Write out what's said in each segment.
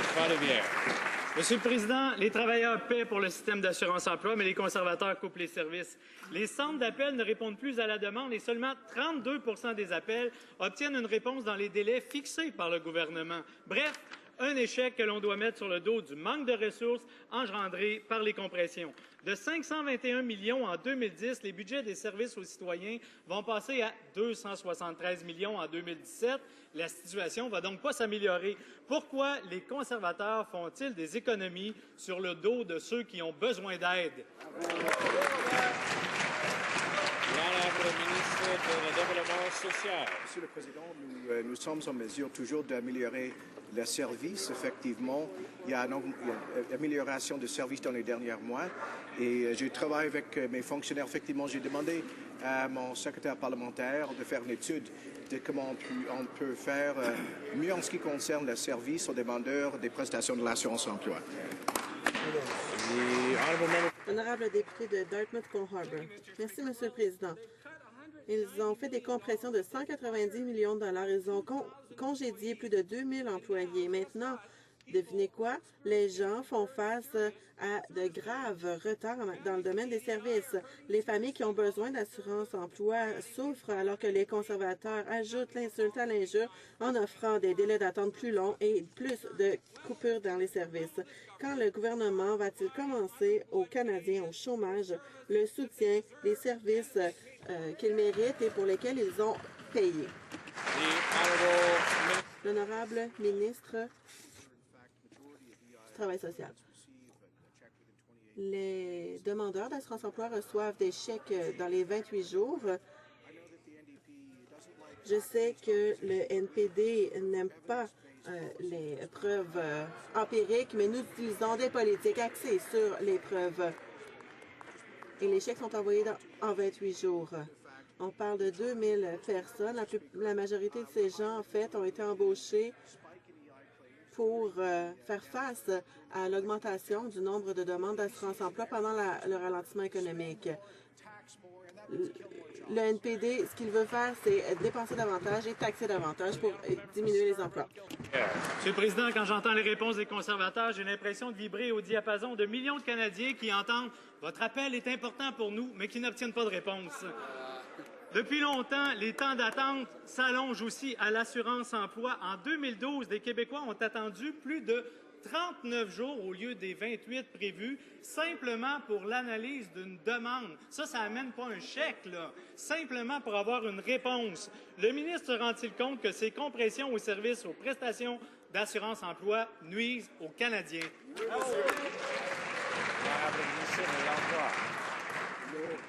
Trois-Rivières. Monsieur le Président, les travailleurs paient pour le système d'assurance-emploi, mais les conservateurs coupent les services. Les centres d'appel ne répondent plus à la demande et seulement 32 des appels obtiennent une réponse dans les délais fixés par le gouvernement. Bref, un échec que l'on doit mettre sur le dos du manque de ressources engendré par les compressions. De 521 millions en 2010, les budgets des services aux citoyens vont passer à 273 millions en 2017. La situation ne va donc pas s'améliorer. Pourquoi les conservateurs font-ils des économies sur le dos de ceux qui ont besoin d'aide? L'honorable ministre du Développement social. Monsieur le Président, nous sommes en mesure toujours d'améliorer le service. Effectivement, il y a une amélioration de service dans les derniers mois et je travaille avec mes fonctionnaires. Effectivement, j'ai demandé à mon secrétaire parlementaire de faire une étude de comment on peut faire mieux en ce qui concerne le service aux demandeurs des prestations de l'assurance-emploi. Honorable député de Dartmouth-Cole Harbour. Merci, Monsieur le Président. Ils ont fait des compressions de 190 millions de dollars. Ils ont congédié plus de 2000 employés. Maintenant, devinez quoi? Les gens font face à de graves retards dans le domaine des services. Les familles qui ont besoin d'assurance-emploi souffrent alors que les conservateurs ajoutent l'insulte à l'injure en offrant des délais d'attente plus longs et plus de coupures dans les services. Quand le gouvernement va-t-il commencer aux Canadiens au chômage le soutien des services qu'ils méritent et pour lesquels ils ont payé? L'honorable ministre du Travail social. Les demandeurs d'assurance-emploi reçoivent des chèques dans les 28 jours. Je sais que le NPD n'aime pas les preuves empiriques, mais nous utilisons des politiques axées sur les preuves. Et les chèques sont envoyés en 28 jours. On parle de 2000 personnes. La majorité de ces gens, en fait, ont été embauchés pour faire face à l'augmentation du nombre de demandes d'assurance-emploi pendant le ralentissement économique. Le NPD, ce qu'il veut faire, c'est dépenser davantage et taxer davantage pour diminuer les emplois. Monsieur le Président, quand j'entends les réponses des conservateurs, j'ai l'impression de vibrer au diapason de millions de Canadiens qui entendent « Votre appel est important pour nous », mais qui n'obtiennent pas de réponse. Depuis longtemps, les temps d'attente s'allongent aussi à l'assurance-emploi. En 2012, les Québécois ont attendu plus de 39 jours au lieu des 28 prévus, simplement pour l'analyse d'une demande. Ça n'amène pas un chèque, là. Simplement pour avoir une réponse. Le ministre se rend-il compte que ces compressions au service aux prestations d'assurance-emploi nuisent aux Canadiens?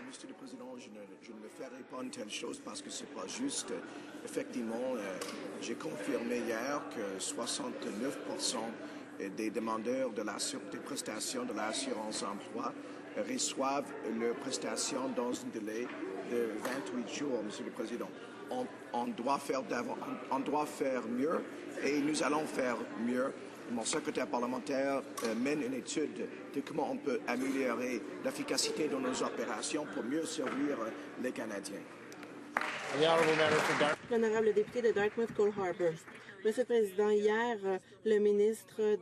Monsieur le Président, je ne ferai pas une telle chose parce que ce n'est pas juste. Effectivement, j'ai confirmé hier que 69% des demandeurs des prestations de l'assurance-emploi reçoivent leurs prestations dans un délai de 28 jours, Monsieur le Président. On doit faire mieux et nous allons faire mieux. Mon secrétaire parlementaire mène une étude de comment on peut améliorer l'efficacité de nos opérations pour mieux servir les Canadiens. L'honorable député de Dartmouth-Cole Harbour. Monsieur le Président, hier, le ministre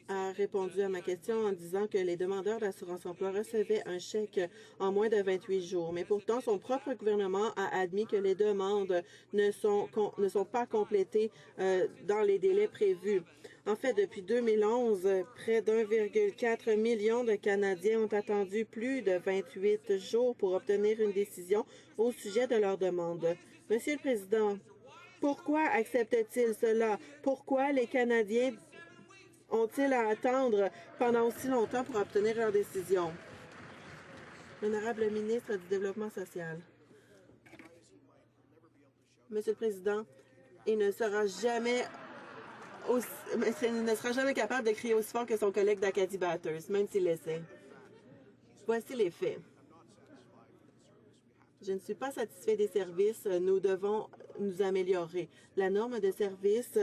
a répondu à ma question en disant que les demandeurs d'assurance-emploi recevaient un chèque en moins de 28 jours. Mais pourtant, son propre gouvernement a admis que les demandes ne sont pas complétées dans les délais prévus. En fait, depuis 2011, près d'1,4 million de Canadiens ont attendu plus de 28 jours pour obtenir une décision au sujet de leur demande. Monsieur le Président, pourquoi acceptent-ils cela? Pourquoi les Canadiens ont-ils à attendre pendant aussi longtemps pour obtenir leur décision? L'honorable ministre du Développement social. Monsieur le Président, il ne sera jamais capable de crier aussi fort que son collègue d'Acadie Bathurst, même s'il l'essaie. Voici les faits. Je ne suis pas satisfait des services. Nous devons nous améliorer. La norme de service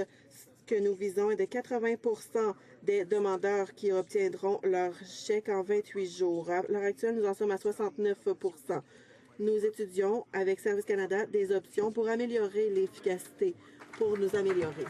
que nous visons est de 80% des demandeurs qui obtiendront leur chèque en 28 jours. À l'heure actuelle, nous en sommes à 69%. Nous étudions avec Service Canada des options pour améliorer l'efficacité, pour nous améliorer.